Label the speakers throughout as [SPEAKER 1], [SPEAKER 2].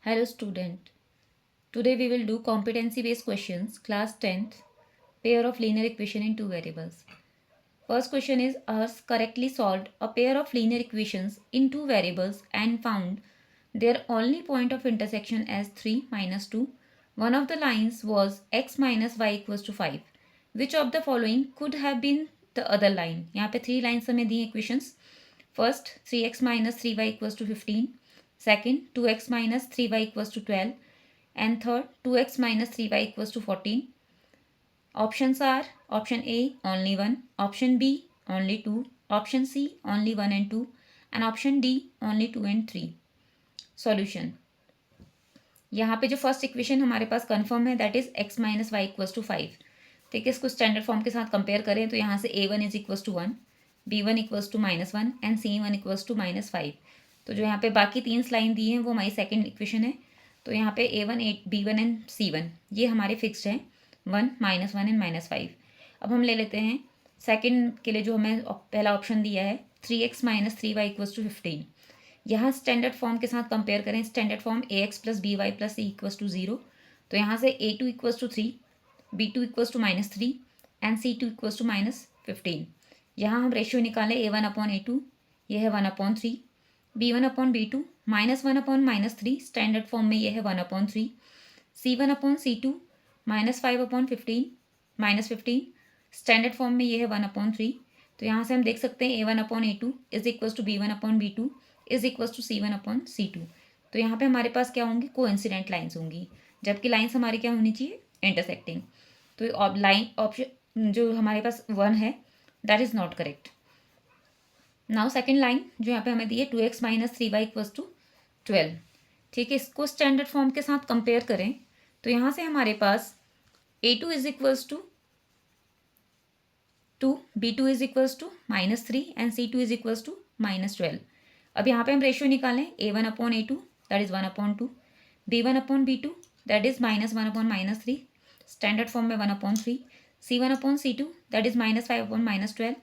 [SPEAKER 1] Hello student. Today we will do competency based questions class 10th pair of linear equation in two variables. First question is us correctly solved a pair of linear equations in two variables and found their only point of intersection as 3 minus 2. One of the lines was x minus y equals to 5. Which of the following could have been the other line? यहाँ पे 3 lines हमें दी equations. First 3x minus 3y equals to 15. Second 2x minus 3y equals to 12. And third 2x minus 3y equals to 14. Options are option A only 1, option B only 2, option C only 1 and 2, and option D only 2 and 3. Solution यहाँ पे जो first equation हमारे पास confirm है that is x minus y equals to 5. ठीक है, इसको standard form के साथ कंपेयर करें तो यहाँ से a1 is equals to 1, b1 equals to -1 and c1 equals to -5. तो जो यहाँ पे बाकी 3 लाइन दी हैं वो हमारी सेकेंड इक्वेशन है. तो यहाँ पे a1 b1 एंड c1 ये हमारे फिक्स्ड हैं 1 -1 एंड -5. अब हम ले लेते हैं सेकेंड के लिए जो हमें पहला ऑप्शन दिया है 3x minus 3y equals to 15. यहाँ स्टैंडर्ड फॉर्म के साथ कंपेयर करें standard form ax plus b y plus c equals to 0. तो यहाँ से a2 equals to 3, b2 equals to -3 and c2 equals to -15. यहाँ हम रेशियो निकालें a1 अपॉन a2, यह है 1/3, b1 upon b2 -1 upon -3 standard form में यह है 1/3, c1 upon c2 -5 upon 15 standard form में यह है 1/3. तो यहाँ से हम देख सकते हैं a1 upon a2 is equals to b1 upon b2 is equals to c1 upon c2. तो यहाँ पे हमारे पास क्या होंगी कोइंसिडेंट लाइंस होंगी, जबकि लाइंस हमारी क्या होनी चाहिए इंटरसेक्टिंग. तो लाइन ऑप्शन जो हमारे पास 1 है that is not correct. Now second line जो यहाँ पे हमें दी है 2x minus 3y equals to 12. ठीक है, इसको स्टैंडर्ड फॉर्म के साथ कंपेयर करें तो यहाँ से हमारे पास a2 is equals to 2, b2 is equals to -3 and c2 is equals to -12. अब यहाँ पे हम रेशियो निकालें a1 upon a2 that is 1/2, b1 upon b2 that is -1 upon -3 standard form में 1/3, c1 upon c2 that is -5 upon -12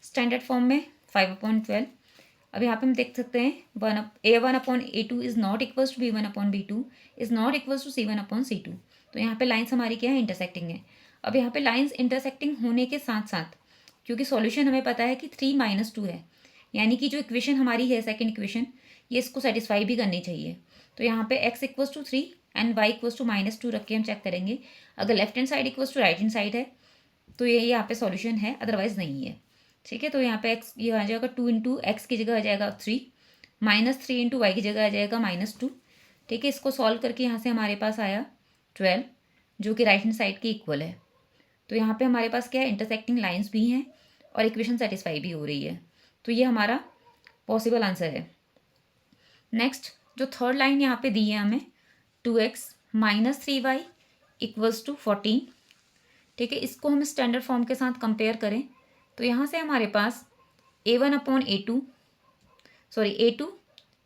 [SPEAKER 1] standard form में 5/12. अब यहाँ पे हम देख सकते हैं a1 upon a2 is not equals to b1 upon b2 is not equals to c1 upon c2. तो यहाँ पे लाइन्स हमारी क्या है इंटरसेक्टिंग है. अब यहाँ पे लाइन्स इंटरसेक्टिंग होने के साथ साथ क्योंकि सॉल्यूशन हमें पता है कि 3 - 2 है, यानी कि जो इक्वेशन हमारी है सेकंड इक्वेशन ये इसको सेटिस्फाई भी करनी चाहिए. तो यहाँ पे x equals to 3 and y equals to -2 रख के हम चेक करेंगे. अगर left hand side equals to right hand side है तो ये यहाँ पे सॉल्यूशन है, अदरवाइज नहीं है. ठीक है, तो यहाँ पे x ये आ जाएगा 2 इंटू एक्स की जगह आ जाएगा 3, -3 इंटू वाई की जगह आ जाएगा -2. ठीक है, इसको सॉल्व करके यहाँ से हमारे पास आया 12 जो कि राइट हैंड साइड के इक्वल है. तो यहाँ पे हमारे पास क्या है इंटरसेक्टिंग लाइन्स भी हैं और इक्वेशन सेटिस्फाई भी हो रही है. तो ये हमारा पॉसिबल आंसर है. नेक्स्ट जो थर्ड लाइन यहाँ पे दी है हमें 2x minus 3y equals to 14. ठीक है, इसको हम स्टैंडर्ड फॉर्म के साथ कंपेयर करें तो यहाँ से हमारे पास a1 upon a2 a2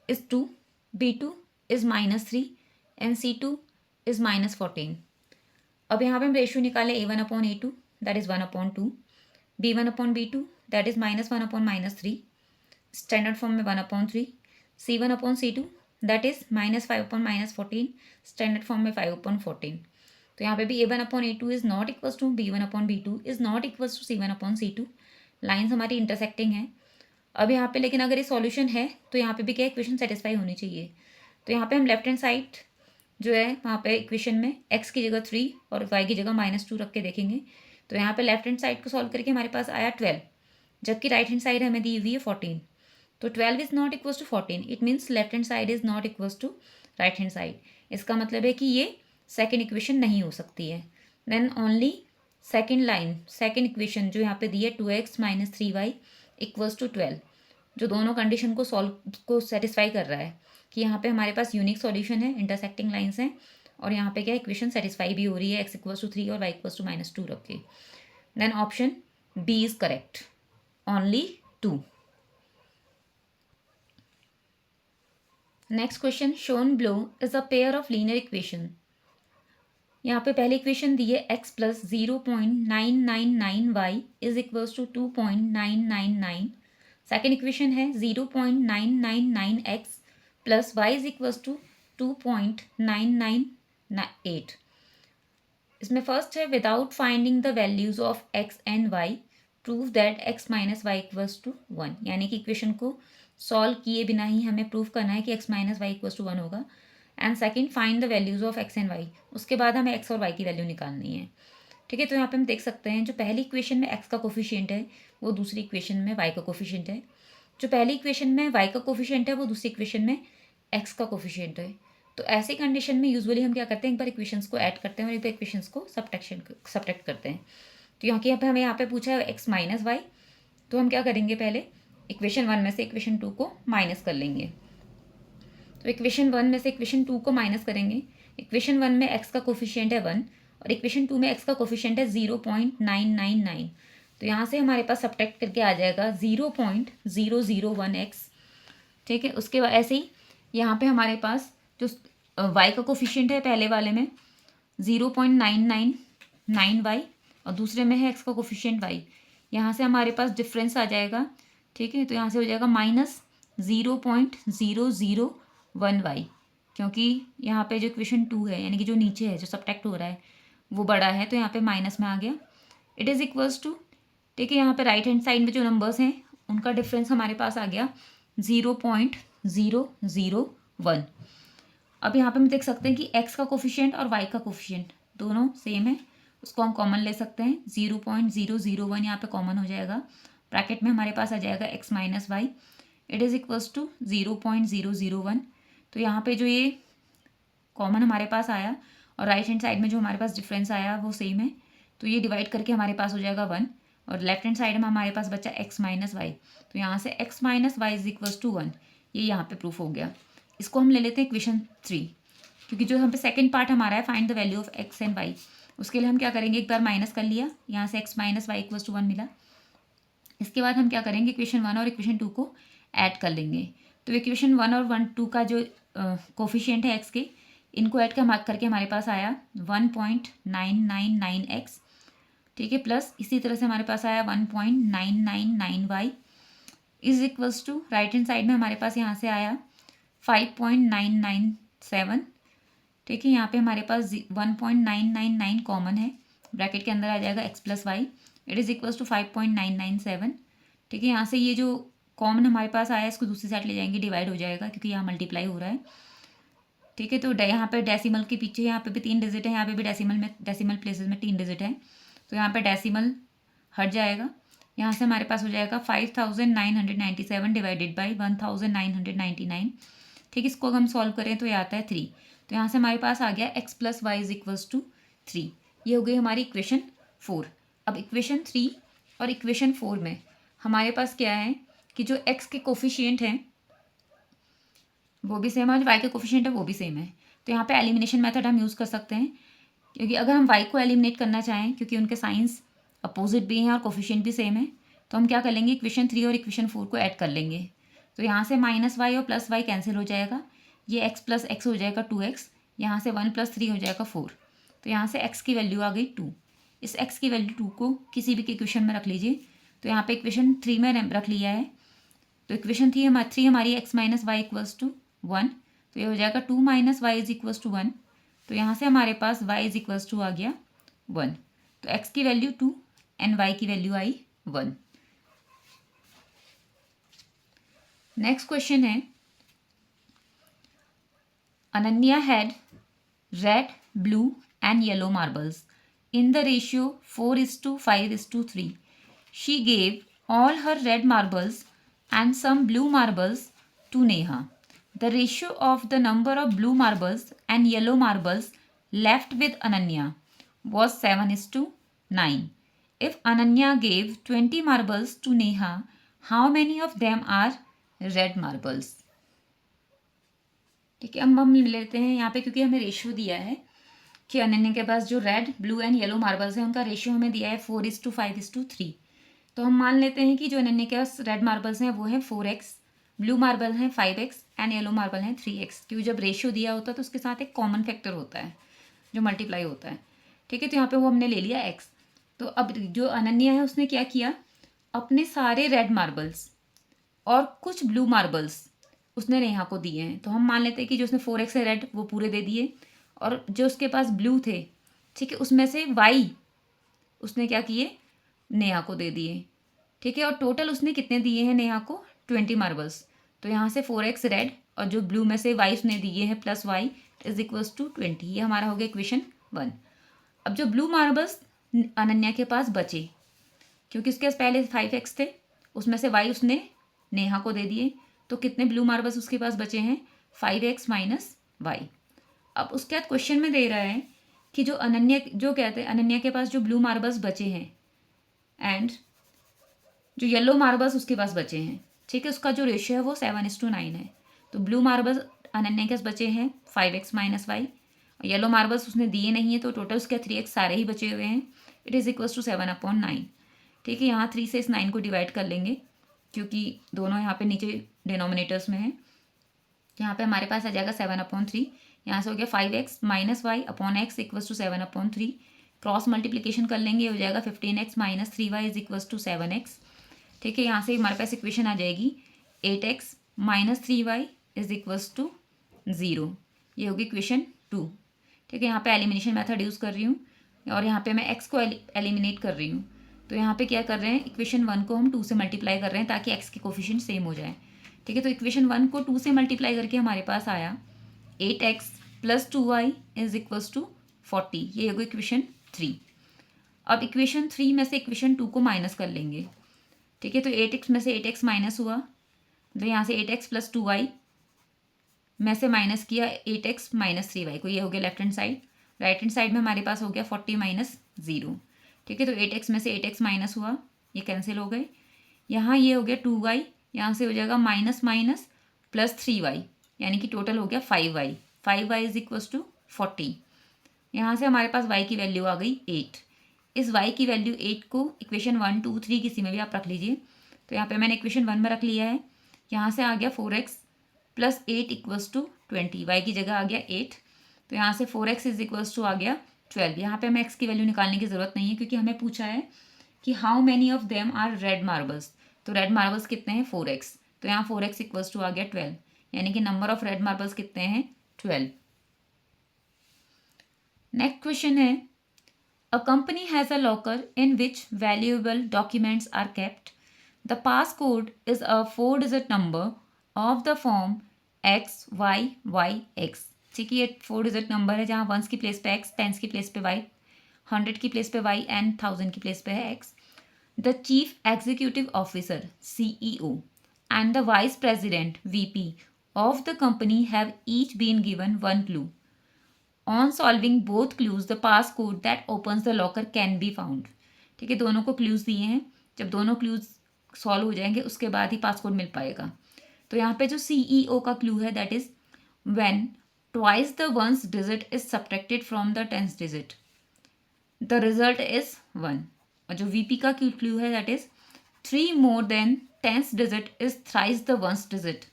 [SPEAKER 1] is 2, b2 is -3 and c2 is -14. अब यहाँ पे हम रेशियो निकालें a1 upon a2 that is 1/2, b1 upon b2 that is -1 upon -3 standard form में 1/3, c1 upon c2 that is -5 upon -14 standard form में 5/14. तो यहाँ पे भी a1 upon a2 is not equals to b1 upon b2 is not equals to c1 upon c2. Lines हमारी intersecting है. अब यहाँ पे लेकिन अगर ये सॉल्यूशन है तो यहाँ पे भी क्या इक्वेशन सेटिस्फाई होनी चाहिए. तो यहाँ पे हम लेफ्ट हैंड साइड जो है वहाँ पे इक्वेशन में x की जगह 3 और y की जगह -2 रख के देखेंगे. तो यहाँ पे लेफ्ट हैंड साइड को सॉल्व करके हमारे पास आया 12, जबकि राइट हैंड साइड हमें दी हुई है 14. तो 12 is not equals to 14, it means left hand side is not equals to right hand side. इसका मतलब है कि ये सेकेंड इक्वेशन नहीं हो सकती है. Then only second line second equation जो यहाँ पे दी है 2x minus 3y equals to 12 जो दोनों कंडीशन को सॉल्व को सेटिस्फाई कर रहा है कि यहाँ पे हमारे पास यूनिक सॉल्यूशन है, इंटरसेक्टिंग लाइंस हैं और यहाँ पे क्या इक्वेशन सेटिस्फाई भी हो रही है x इक्वल्स टू 3 और y इक्वल्स टू -2 रख के. Then option B is correct, only 2. Next question shown below is a pair of linear equation. यहाँ पे पहली इक्वेशन दी है x plus 0.999y is equals to 2.999. Second equation है 0.999x plus y is equals to 2.998। इसमें first है without finding the values of x and y prove that x minus y equals to 1। यानी कि equation को solve किए बिना ही हमें prove करना है कि x minus y equals to 1 होगा। And second find the values of x and y, उसके बाद हमें एक्स और वाई की वैल्यू निकालनी है। ठीक है, तो यहाँ पे हम देख सकते हैं जो पहली इक्वेशन में एक्स का कोफिशिएंट है वो दूसरी इक्वेशन में वाई का कोफिशिएंट है। जो पहली इक्वेशन में वाई का कोफिशिएंट है वो दूसरी इक्वेशन में एक्स का कोफिशिएंट है। तो ऐसे कंडीशन में यूजुअली हम क्या करते हैं, एक बार इक्वेशंस को ऐड करते हैं और एक बार इक्वेशंस को सब्ट्रैक्ट करते हैं। तो यहाँ की हमें यहाँ पे पूछा है एक्स माइनस वाई, तो हम क्या करेंगे, पहले इक्वेशन 1 में से इक्वेशन 2 को माइनस कर लेंगे। तो इक्वेशन 1 में से इक्वेशन 2 को माइनस करेंगे। इक्वेशन 1 में एक्स का कोफिशिएंट है 1 और इक्वेशन 2 में एक्स का कोफिशिएंट है 0.999। तो यहाँ से हमारे पास सब्ट्रैक्ट करके आ जाएगा 0.001x। ठीक है, उसके बाद ऐसे ही यहाँ पे हमारे पास जो y का कोफिशिएंट है पहले वाले में 0.999y और दूसरे में है x का कोफिशिएंट y। यहाँ से हमारे पास डिफरेंस आ जाएगा। ठीक है, तो यहाँ से हो जाएगा -0.001y, क्योंकि यहाँ पे जो इक्वेशन 2 है यानी कि जो नीचे है जो सब्ट्रैक्ट हो रहा है वो बड़ा है, तो यहाँ पे माइनस में आ गया। इट इज़ इक्वल्स टू, ठीक है, यहाँ पे राइट हैंड साइड में जो नंबर्स हैं उनका डिफरेंस हमारे पास आ गया 0.001। अब यहाँ पे हम देख सकते हैं कि x का कोफिशिएंट और y का कोफिशिएंट दोनों सेम है, उसको हम कॉमन ले सकते हैं। 0.001 यहाँ पे कॉमन हो जाएगा, ब्रैकेट में हमारे पास आ जाएगा x minus y. It is equals to 0.001। तो यहाँ पे जो ये कॉमन हमारे पास आया और राइट हैंड साइड में जो हमारे पास डिफरेंस आया वो सेम है, तो ये डिवाइड करके हमारे पास हो जाएगा 1 और लेफ्ट हैंड साइड में हमारे पास बचा x माइनस वाई। तो यहाँ से x minus y is equals to 1, ये यहाँ पे प्रूफ हो गया। इसको हम ले लेते हैं इक्वेशन 3, क्योंकि जो हम पे सेकंड पार्ट हमारा है find the value of x and y, उसके लिए हम क्या करेंगे, एक बार माइनस कर लिया, यहाँ से x minus y equals to 1 मिला। इसके बाद हम क्या करेंगे, इक्वेशन 1 और इक्वेशन 2 को ऐड कर लेंगे। तो इक्वेशन 1 और 2 का जो कोफिशिएंट है x के, इनको ऐड करके हमारे पास आया 1.999x। ठीक है, प्लस इसी तरह से हमारे पास आया 1.999y is equals to right hand side में हमारे पास यहाँ से आया 5.997। ठीक है, यहाँ पे हमारे पास 1.999 कॉमन है, ब्रैकेट के अंदर आ जाएगा x plus y. It is equals to 5.997। ठीक है, यहाँ से ये जो कॉमन हमारे पास आया इसको दूसरी साइड ले जाएंगे, डिवाइड हो जाएगा क्योंकि यहाँ मल्टीप्लाई हो रहा है। ठीक है, तो यहाँ पे डेसिमल के पीछे यहाँ पे भी 3 डिजिट है, यहाँ पे भी डेसिमल प्लेसेस में 3 डिजिट है, तो यहाँ पे डेसिमल हट जाएगा। यहाँ से हमारे पास हो जाएगा 5997 डिवाइडेड बाई 1999। ठीक, इसको अगर हम सॉल्व करें तो ये आता है 3। तो यहाँ से हमारे पास आ गया x plus y is equals to 3। ये हो गई हमारी इक्वेशन 4। अब इक्वेशन 3 और इक्वेशन 4 में हमारे पास क्या है कि जो x के कोफिशिएंट हैं वो भी सेम है, जो y के कोफिशिएंट है वो भी सेम है। तो यहाँ पे एलिमिनेशन मेथड हम यूज़ कर सकते हैं, क्योंकि अगर हम y को एलिमिनेट करना चाहें, क्योंकि उनके साइंस अपोजिट भी हैं और कोफिशिएंट भी सेम है, तो हम क्या कर लेंगे, इक्वेशन 3 और इक्वेशन 4 को ऐड कर लेंगे। तो यहाँ से माइनस वाई और प्लस वाई कैंसिल हो जाएगा, ये x प्लस एक्स हो जाएगा 2x, यहाँ से 1 प्लस 3 हो जाएगा 4। तो यहाँ से x की वैल्यू आ गई 2। इस x की वैल्यू 2 को किसी भी इक्वेशन में रख लीजिए। तो यहाँ पे इक्वेशन 3 में रख लिया है, तो इक्वेशन 3 हमारी x minus y equals to 1, तो ये हो जाएगा 2 minus y is equals to 1। तो यहाँ से हमारे पास y इज इक्वल्स टू आ गया 1। तो x की वैल्यू 2 एंड y की वैल्यू आई 1। नेक्स्ट क्वेश्चन है, Ananya had red, blue and yellow marbles in the ratio 4:5:3. She gave all her red marbles and some blue marbles to Neha. The ratio of the number of blue marbles and yellow marbles left with Ananya was 7:9. If Ananya gave 20 marbles to Neha, how many of them are red marbles? ठीक है, अब हम लेते हैं यहाँ पे, क्योंकि हमें रेशियो दिया है कि अनन्या के पास जो red, blue and yellow marbles हैं उनका रेशियो हमें दिया है 4:5:3। तो हम मान लेते हैं कि जो अनन्या के पास रेड मार्बल्स हैं वो है 4x, ब्लू मार्बल हैं 5x एंड येलो मार्बल हैं 3x। क्योंकि जब रेशियो दिया होता है तो उसके साथ एक कॉमन फैक्टर होता है जो मल्टीप्लाई होता है। ठीक है, तो यहाँ पे वो हमने ले लिया x। तो अब जो अनन्या है उसने क्या किया, अपने सारे रेड मार्बल्स और कुछ ब्लू मार्बल्स उसने नेहा को दिए हैं, तो हम मान लेते हैं कि जो उसने 4x है रेड वो पूरे दे दिए, और जो उसके पास ब्लू थे, ठीक है, उसमें से y उसने क्या किए, नेहा को दे दिए, ठीक है। और टोटल उसने कितने दिए हैं नेहा को, 20 मार्बल्स। तो यहाँ से 4x रेड और जो ब्लू में से y उसने दिए हैं plus y is equals to 20। ये हमारा हो गया इक्वेशन 1। अब जो ब्लू मार्बल्स अनन्या के पास बचे, क्योंकि उसके पास पहले 5x थे, उसमें से y उसने नेहा को दे दिए, तो कितने ब्लू मार्बल्स उसके पास बचे हैं, 5x माइनस y। अब उसके बाद क्वेश्चन में दे रहा है कि जो अनन्या, जो कहते हैं अनन्या के पास जो ब्लू मार्बल्स बचे हैं एंड जो येलो मार्बल्स उसके पास बचे हैं, ठीक है, उसका जो रेशियो है वो 7:9 है। तो ब्लू मार्बल्स अनन्या के पास बचे हैं 5x minus Y, yellow marbles उसने दिए नहीं है, तो टोटल उसके 3x सारे ही बचे हुए हैं। इट इज़ इक्वल्स टू 7/9, ठीक है। यहाँ 3 से इस 9 को डिवाइड कर लेंगे, क्योंकि दोनों यहाँ पे नीचे डिनोमिनेटर्स में हैं। यहाँ पे हमारे पास आ जाएगा 7/3, यहाँ से हो गया 5x minus y upon x equals to 7/3। Cross multiplication कर लेंगे, हो जाएगा 15x minus 3y is equals to 7x, ठीक है। यहाँ से हमारे पास इक्वेशन आ जाएगी 8x minus 3y is equals to 0। ये होगी इक्वेशन 2, ठीक है। यहाँ पे एलिमिनेशन मेथड यूज़ कर रही हूँ और यहाँ पे मैं x को एलिमिनेट कर रही हूँ। तो यहाँ पे क्या कर रहे हैं, इक्वेशन 1 को हम 2 से मल्टीप्लाई कर रहे हैं ताकि x के कोफिशिएंट सेम हो जाए, ठीक है। तो इक्वेशन 1 को 2 से मल्टीप्लाई करके हमारे पास आया 8x plus 2y is equals to 40। ये होगी इक्वेशन 3। अब इक्वेशन 3 में से इक्वेशन 2 को माइनस कर लेंगे, ठीक है। तो 8x में से 8x माइनस हुआ, तो यहाँ से 8x प्लस 2y में से माइनस किया 8x माइनस 3y को, ये हो गया left hand side. Right hand side में हमारे पास हो गया 40 माइनस 0, ठीक है। तो 8x में से 8x माइनस हुआ, ये कैंसिल हो गए। यहाँ ये हो गया 2y, यहाँ से हो जाएगा माइनस माइनस प्लस 3y, यानी कि टोटल हो गया 5y। 5y is equals to 40। यहाँ से हमारे पास y की वैल्यू आ गई 8। इस y की वैल्यू 8 को इक्वेशन 1, 2, 3 किसी में भी आप रख लीजिए। तो यहाँ पे मैंने इक्वेशन 1 में रख लिया है। यहाँ से आ गया 4x plus 8 equals to 20, y की जगह आ गया 8। तो यहाँ से 4x इज इक्वल्स टू आ गया 12। यहाँ पे हमें x की वैल्यू निकालने की ज़रूरत नहीं है, क्योंकि हमें पूछा है कि how many of them are red marbles. तो रेड मार्बल्स कितने हैं, 4x। तो यहाँ 4x इक्वल्स टू आ गया 12, यानी कि नंबर ऑफ रेड मार्बल्स कितने हैं, 12। नेक्स्ट क्वेश्चन है, a company has a locker in which valuable documents are kept. The passcode is a 4-digit number of the form XYYX, ठीक है। ये 4-digit नंबर है जहाँ 1s की प्लेस पे x, 10s की प्लेस पे y, 100 की प्लेस पे y एंड 1000 की प्लेस पे है x. The chief executive officer CEO and the vice president VP of the company have each been given one clue. On solving both clues, the passcode that opens the locker can be found, ठीक है। दोनों को clues दिए हैं, जब दोनों clues solve हो जाएंगे उसके बाद ही पासकोड मिल पाएगा। तो यहाँ पे जो CEO का क्लू है that is when twice the ones digit is subtracted from the 10th digit the result is 1। और जो VP का क्लू है that is 3 more than 10th digit is thrice the ones digit,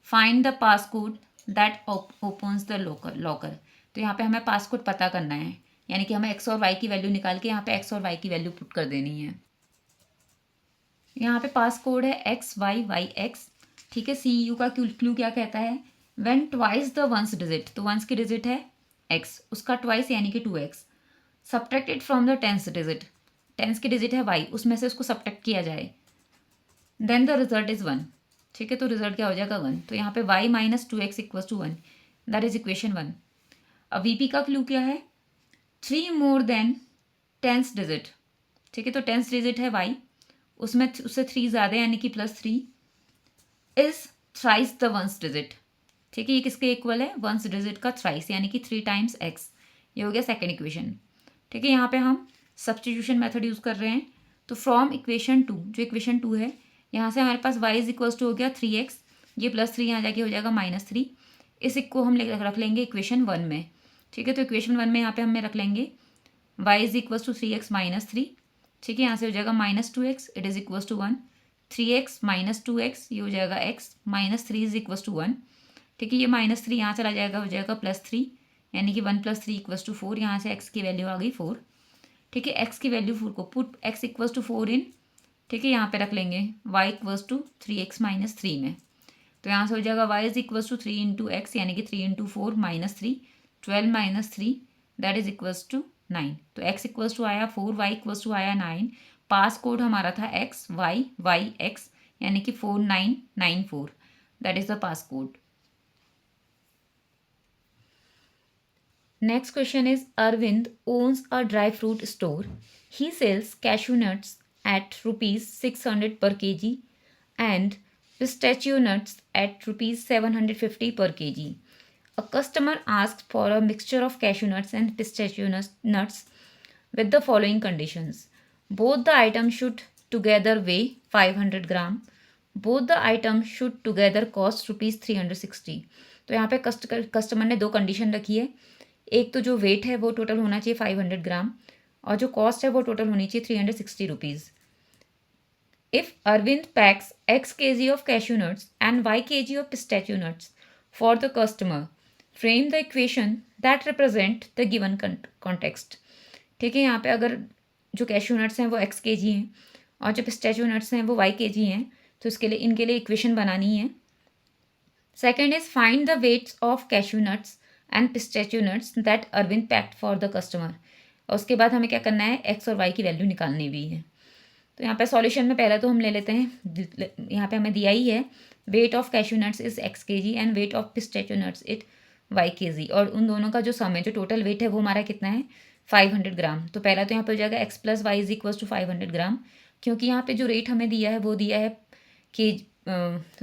[SPEAKER 1] find the passcode that opens the locker. तो यहाँ पे हमें passcode पता करना है, यानी कि हमें x और y की वैल्यू निकाल के यहाँ पे x और y की वैल्यू पुट कर देनी है। यहाँ पे पासकोड है XYYX, ठीक है। CEO का क्लू क्या कहता है, when twice the ones digit, तो वंस की डिजिट है x, उसका ट्वाइस यानी कि 2x, subtracted from the 10th digit, 10th की डिजिट है y, उसमें से उसको सब्ट्रैक्ट किया जाए, देन द रिजल्ट इज 1, ठीक है। तो रिजल्ट क्या हो जाएगा 1। तो यहाँ पे y minus 2x equals to 1, that is equation 1। अब VP का क्लू क्या है, 3 मोर देन 10th डिजिट, ठीक है। तो 10th डिजिट है y, उसमें उससे 3 ज़्यादा यानी कि +3 is thrice the ones digit, ठीक है। ये किसके इक्वल है, वंस डिजिट का थ्राइस यानी कि 3 टाइम्स x। ये हो गया सेकेंड इक्वेशन, ठीक है। यहाँ पे हम सब्स्टिट्यूशन मेथड यूज़ कर रहे हैं। तो फ्रॉम इक्वेशन 2, जो इक्वेशन 2 है, यहाँ से हमारे पास y इज इक्वल्स टू हो गया 3x, ये +3 यहाँ जाके हो जाएगा -3। इस को हम रख लेंगे इक्वेशन 1 में, ठीक है। तो इक्वेशन 1 में यहाँ पे हमें रख लेंगे y is equals to 3x -3, ठीक है। यहाँ से हो जाएगा -2x, it is equals to 1, 3x minus 2x, ये हो जाएगा x, -3 इज इक्वल्स टू 1, ठीक है। ये -3 यहाँ चला जाएगा, हो जाएगा +3, यानी कि 1 + 3 इक्वल्स टू 4। यहाँ से x की वैल्यू आ गई 4, ठीक है। x की वैल्यू 4 को पुट x इक्वल्स टू 4 इन, ठीक है, यहाँ पे रख लेंगे y इक्वल्स टू 3x -3 में। तो यहाँ से हो जाएगा y is equals to 3 into x यानी कि 3 into 4 -3, 12 -3 that is equals to 9। तो x इक्वल्स टू आया 4, y इक्वल्स टू आया 9। पास कोड हमारा था x y y x यानी कि 4994 that is the pass code. Next question is Arvind owns a dry fruit store. He sells cashew nuts at rupees 600 per kg and pistachio nuts at rupees 750 per kg. A customer asks for a mixture of cashew nuts and pistachio nuts with the following conditions. Both the items should together weigh 500 gram. Both the items should together cost rupees 360. तो यहाँ पे customer ने दो condition रखी है। एक तो जो वेट है वो टोटल होना चाहिए 500 ग्राम और जो कॉस्ट है वो टोटल होनी चाहिए 360 rupees. If Arvind packs x kg of cashew nuts and y kg of pistachio nuts for the customer, frame the equation that represent the given context. ठीक है, यहाँ पे अगर जो कैश्यू नट्स हैं वो x kg हैं और जो पिस्टैचियो नट्स हैं वो y kg हैं, तो इसके लिए इनके लिए इक्वेशन बनानी है। Second is find the weights of cashew nuts and pistachio nuts that Arvind packed for the customer. और उसके बाद हमें क्या करना है, एक्स और वाई की वैल्यू निकालनी भी है। तो यहाँ पे सॉल्यूशन में पहले तो हम ले लेते हैं, यहाँ पे हमें दिया ही है weight of cashew nuts is x kg and weight of pistachio nuts it y kg, और उन दोनों का जो सम है, जो टोटल वेट है वो हमारा कितना है 500 ग्राम। तो पहला तो यहाँ पे हो जाएगा x plus y is equals to 500 gram, क्योंकि यहाँ पे जो रेट हमें दिया है वो दिया है के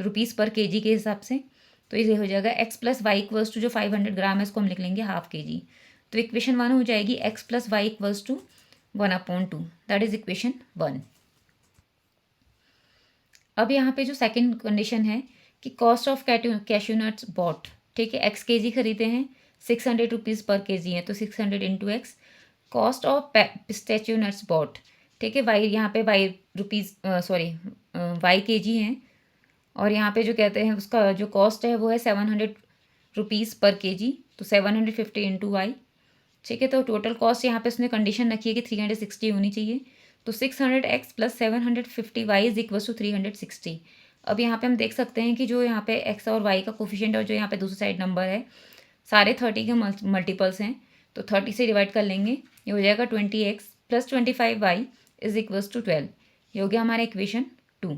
[SPEAKER 1] रुपीज़ पर kg के हिसाब से। तो ये हो जाएगा x plus y equals to जो 500 ग्राम है इसको हम लिख लेंगे हाफ kg। तो इक्वेशन 1 हो जाएगी x plus y equals to 1/2 that is equation 1। अब यहाँ पे जो सेकंड कंडीशन है कि cost of cashew nuts bought, ठीक है, x kg खरीदे हैं 600 रुपीज़ पर kg है, तो 600 into x. Cost of pistachio nuts bought, ठीक है, वाई यहाँ पे y rupees sorry y kg हैं और यहाँ पे जो कहते हैं उसका जो कॉस्ट है वो है 700 रुपीज़ पर kg, तो 750 इंटू वाई। ठीक है, तो टोटल कॉस्ट यहाँ पे उसने कंडीशन रखी है कि 360 होनी चाहिए, तो 600x plus 750y is equal to 360। अब यहाँ पे हम देख सकते हैं कि जो यहाँ पे x और y का कोफिशिएंट और जो यहाँ पे दूसरी साइड नंबर है सारे 30 के मल्टीपल्स हैं, तो 30 से डिवाइड कर लेंगे, ये हो जाएगा 20x plus 25y is equal to 12। ये हो गया हमारा इक्वेशन 2।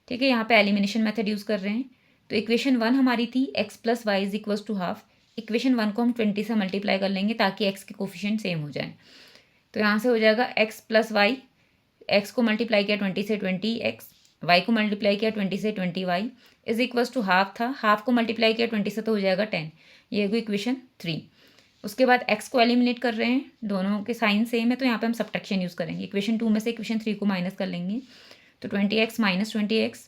[SPEAKER 1] ठीक है, यहाँ पे एलिमिनेशन मेथड यूज़ कर रहे हैं। तो इक्वेशन 1 हमारी थी x plus y is equal to half. Equation 1 को हम 20 से मल्टीप्लाई कर लेंगे ताकि x के कोफिशिएंट सेम हो जाए। तो यहाँ से हो जाएगा x प्लस वाई, x को मल्टीप्लाई किया 20 से 20x, y को मल्टीप्लाई किया 20 से 20y is equals to half था, हाफ को मल्टीप्लाई किया 20 से तो हो जाएगा 10। ये होगी इक्वेशन 3। उसके बाद x को एलिमिनेट कर रहे हैं, दोनों के साइन सेम है तो यहाँ पे हम सब्ट्रैक्शन यूज़ करेंगे। इक्वेशन 2 में से इक्वेशन 3 को माइनस कर लेंगे, तो 20x माइनस 20x,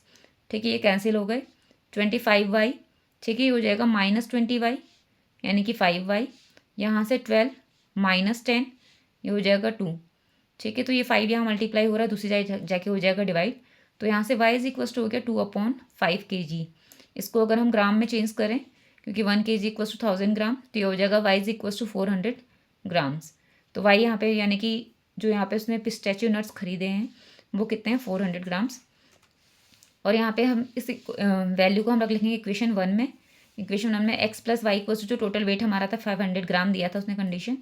[SPEAKER 1] ठीक है, ये कैंसिल हो गए। 25y, ठीक है, ये हो जाएगा माइनस 20y यानी कि 5y। यहाँ से 12 माइनस 10, ये हो जाएगा 2। ठीक है, तो ये 5 यहाँ मल्टीप्लाई हो रहा है, दूसरी साइड जाके हो जाएगा डिवाइड। तो यहाँ से y इज इक्वल्स टू हो गया 2/5 kg। इसको अगर हम ग्राम में चेंज करें, क्योंकि 1 kg इक्वल्स टू 1000 ग्राम, तो ये हो जाएगा y is equals to 400 grams. तो y यहाँ पे यानी कि जो यहाँ पे उसने पिस्टैचियो नट्स खरीदे हैं वो कितने हैं 400 ग्राम्स। और यहाँ पे हम इस वैल्यू को हम रख लेंगे इक्वेशन 1 में। इक्वेशन 1 में x plus y equals to जो टोटल वेट हमारा था 500 ग्राम दिया था उसने कंडीशन।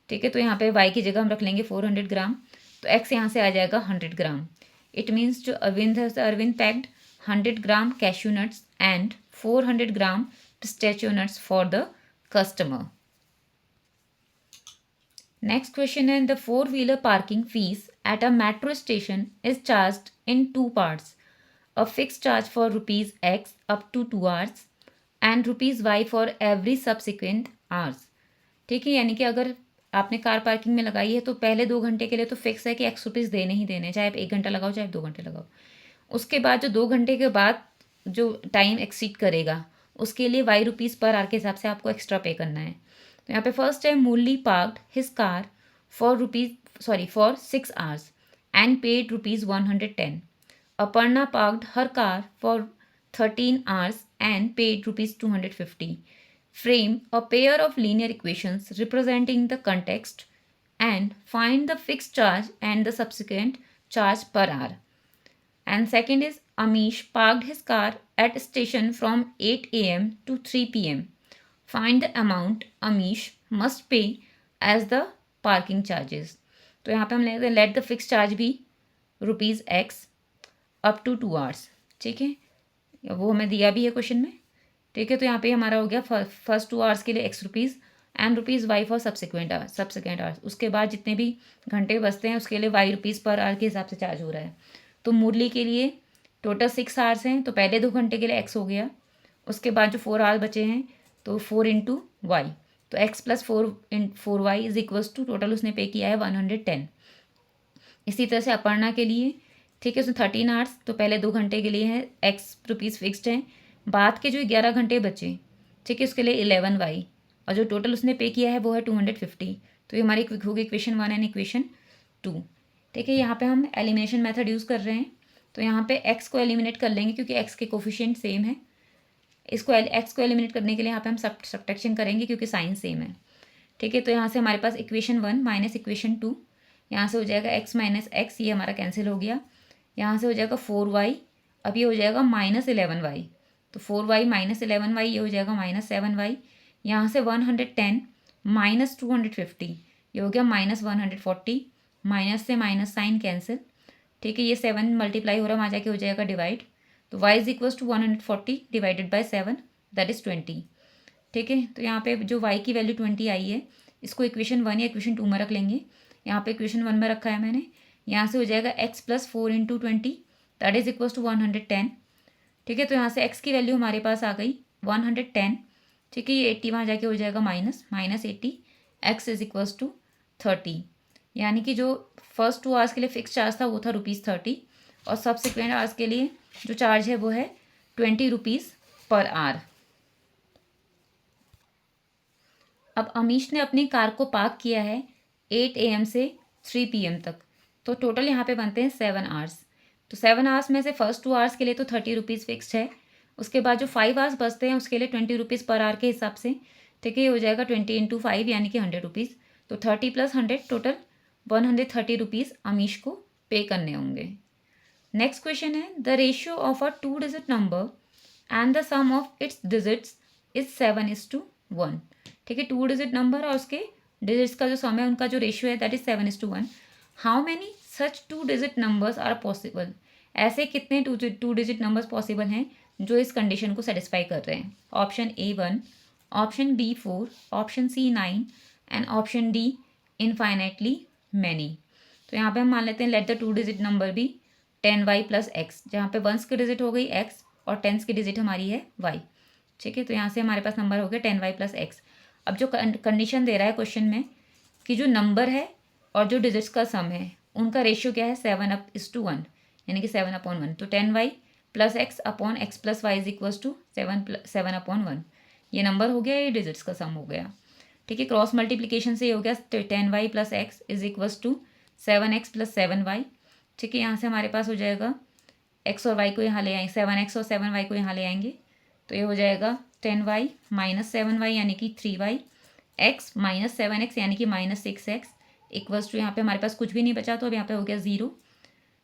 [SPEAKER 1] ठीक है, तो यहाँ पे y की जगह हम रख लेंगे 400 ग्राम, तो x यहाँ से आ जाएगा 100 ग्राम। इट मीन्स जो अरविंद है, Arvind packed 100 gram cashew nuts and 400 gram pistachio nuts for the customer. Next question है, the 4-wheeler parking fees at a metro station is charged in 2 parts, a fixed charge for rupees x up to 2 hours and rupees y for every subsequent hours। ठीक है, यानी कि अगर आपने car parking में लगाई है तो पहले 2 घंटे के लिए तो फिक्स है कि x रुपीज़ देने ही देने, चाहे आप 1 घंटा लगाओ चाहे 2 घंटे लगाओ। उसके बाद जो 2 घंटे के बाद जो टाइम एक्सीड करेगा उसके लिए y रुपीज़ पर आवर के हिसाब से आपको एक्स्ट्रा पे करना है। तो यहाँ पे फर्स्ट है, Murli parked his car for 6 hours and paid rupees 110। Aparna parked her car for 13 hours and paid rupees 250. Frame a pair of linear equations representing the context and find the fixed charge and the subsequent charge per hour. And second is, Amish parked his car at station from 8 a.m. to 3 p.m. Find the amount Amish must pay as the parking charges. तो यहाँ पे हम लेते हैं let the fix charge be ₹X up to 2 hours. ठीक है, वो हमें दिया भी है क्वेश्चन में. ठीक है, तो यहाँ पे हमारा हो गया फर्स्ट 2 आवर्स के लिए ₹X and ₹Y for subsequent hours. उसके बाद जितने भी घंटे बचते हैं उसके लिए ₹Y पर आवर के हिसाब से चार्ज हो रहा है. तो मुरली के लिए टोटल 6 आवर्स हैं, तो पहले 2 घंटे के लिए X हो गया. उसके बाद जो 4 आवर्स बचे हैं तो 4 × Y, तो X + 4Y is equals to total उसने पे किया है 110. इसी तरह से अपर्णा के लिए, ठीक है, उसमें 13 आवर्स, तो पहले 2 घंटे के लिए है ₹X फिक्स्ड है. बाद के जो 11 घंटे बचे, ठीक है, उसके लिए 11Y, और जो टोटल उसने पे किया है वो है 250. तो ये हमारी होगी इक्वेशन 1 एंड इक्वेशन 2. ठीक है, यहाँ पे हम एलिमिनेशन मेथड यूज़ कर रहे हैं. तो यहाँ पे x को एलिमिनेट कर लेंगे क्योंकि x के कोफिशिएंट सेम है. इसको x को एलिमिनेट करने के लिए यहाँ पे हम सब्ट्रैक्शन करेंगे क्योंकि साइन सेम है. ठीक है, तो यहाँ से हमारे पास इक्वेशन 1 माइनस इक्वेशन 2, यहाँ से हो जाएगा x - x, ये हमारा कैंसिल हो गया. यहाँ से हो जाएगा 4y, अब ये हो जाएगा -11y, तो 4y - 11y ये हो जाएगा -7y. यहाँ से 110 - 250 ये हो गया -140. माइनस से माइनस साइन कैंसिल. ठीक है, ये 7 मल्टीप्लाई हो रहा है, वहाँ जाके हो जाएगा डिवाइड. तो y is equals to 140 divided by 7, that is 20. ठीक है, तो यहाँ पे जो y की वैल्यू 20 आई है, इसको इक्वेशन 1 या इक्वेशन 2 में रख लेंगे. यहाँ पे इक्वेशन 1 में रखा है मैंने. यहाँ से हो जाएगा x + 4 × 20, that is equals to 110. ठीक है, तो यहाँ से x की वैल्यू हमारे पास आ गई 110. ठीक है, ये 80 वहाँ जाके हो जाएगा -80. x इज इक्वल्स टू 30, यानी कि जो फर्स्ट 2 आवर्स के लिए फिक्स चार्ज था वो था ₹30, और सब्सिक्वेंट आवर्स के लिए जो चार्ज है वो है ₹20 पर आवर. अब अमीश ने अपनी कार को पार्क किया है 8 AM से 3 PM तक, तो टोटल यहाँ पे बनते हैं 7 आवर्स. तो 7 आवर्स में से फर्स्ट 2 आवर्स के लिए तो ₹30 फिक्स्ड है. उसके बाद जो 5 आवर्स बचते हैं उसके लिए ₹20 पर आवर के हिसाब से. ठीक है, ये हो जाएगा 20 × 5 यानी कि ₹100. तो 30 + 100 टोटल ₹130 अमीश को पे करने होंगे. नेक्स्ट क्वेश्चन है the ratio of a 2 digit number and the sum of its digits is 7:1. ठीक है, 2 डिजिट नंबर और उसके डिजिट्स का जो सम है उनका जो रेशियो है that is 7:1. How many such 2 digit numbers are possible. ऐसे कितने 2 डिजिट नंबर्स पॉसिबल हैं जो इस कंडीशन को सेटिस्फाई कर रहे हैं. Option A 1, option B 4, option C 9 and option D infinitely many. तो यहाँ पे हम मान लेते हैं लेट द 2 डिजिट नंबर भी 10y + x, जहाँ पे वंस की डिजिट हो गई x और टेंस की डिजिट हमारी है y. ठीक है, तो यहाँ से हमारे पास नंबर हो गया 10y + x. अब जो कंडीशन दे रहा है क्वेश्चन में कि जो नंबर है और जो डिजिट्स का सम है उनका रेशियो क्या है 7:1, यानी कि 7/1. तो 10y + x upon x + y is equals to 7/1. ये नंबर हो गया, ये डिजिट्स का सम हो गया. ठीक है, क्रॉस मल्टीप्लिकेशन से ये हो गया 10y + x is equals to 7x + 7y. ठीक है, यहाँ से हमारे पास हो जाएगा x और y को यहाँ ले आएंगे, 7x और 7y को यहाँ ले आएंगे, तो ये हो जाएगा 10y - 7y यानी कि 3y, x - 7x यानी कि -6x इक्वल्स टू, यहाँ पे हमारे पास कुछ भी नहीं बचा तो अब यहाँ पे हो गया 0.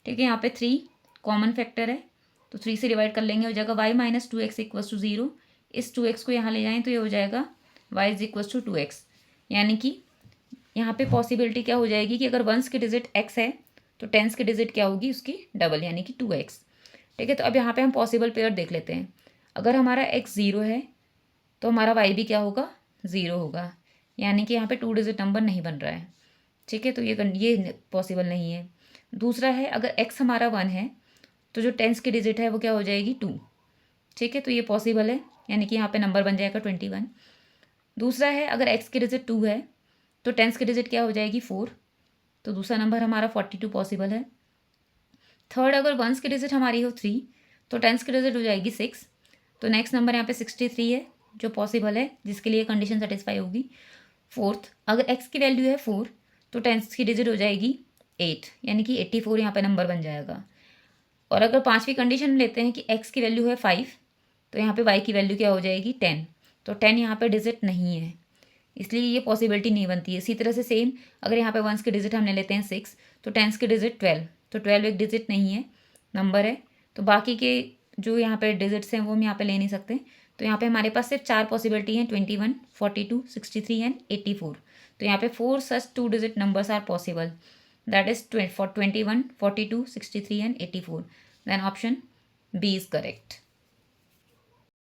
[SPEAKER 1] ठीक है, यहाँ पे 3 कॉमन फैक्टर है तो 3 से डिवाइड कर लेंगे, हो जाएगा y - 2x इक्वल्स टू 0. इस 2x को यहाँ ले जाएँ तो ये हो जाएगा y is equals to 2x, यानी कि यहाँ पे पॉसिबिलिटी क्या हो जाएगी कि अगर वंस की डिजिट x है तो टेंस की डिजिट क्या होगी उसकी डबल यानी कि 2x. ठीक है, तो अब यहाँ पे हम पॉसिबल पेयर देख लेते हैं. अगर हमारा x 0 है तो हमारा y भी क्या होगा 0 होगा, यानी कि यहाँ पे 2 डिजिट नंबर नहीं बन रहा है. ठीक है, तो ये पॉसिबल नहीं है. दूसरा है अगर x हमारा 1 है तो जो टेंस की डिजिट है वो क्या हो जाएगी 2. ठीक है, तो ये पॉसिबल है, यानी कि यहाँ पे नंबर बन जाएगा 21. दूसरा है अगर x की डिजिट 2 है तो टेंस की डिजिट क्या हो जाएगी 4, तो दूसरा नंबर हमारा 42 पॉसिबल है. थर्ड अगर वंस की डिजिट हमारी हो 3 तो टेंस की डिजिट हो जाएगी 6, तो नेक्स्ट नंबर यहाँ पे 63 है जो पॉसिबल है जिसके लिए कंडीशन सेटिस्फाई होगी. फोर्थ अगर x की वैल्यू है 4 तो टेंस की डिजिट हो जाएगी 8, यानी कि 84 यहाँ पे नंबर बन जाएगा. और अगर पांचवी कंडीशन लेते हैं कि x की वैल्यू है 5 तो यहाँ पे y की वैल्यू क्या हो जाएगी 10, तो 10 यहाँ पे डिजिट नहीं है, इसलिए ये पॉसिबिलिटी नहीं बनती है. इसी तरह से सेम अगर यहाँ पे वंस की डिजिट हमने लेते हैं 6 तो टेंस की डिजिट 12, तो 12 एक डिजिट नहीं है, नंबर है, तो बाकी के जो यहाँ पे डिजिट्स हैं वो हम यहाँ पे ले नहीं सकते। तो यहाँ पे हमारे पास सिर्फ 4 पॉसिबिलिटी हैं, 21, 42, 63 एंड 84। तो यहाँ पे 4 such 2 digit numbers are possible, that is for 21, 42, 63 and 84। Then option B is correct.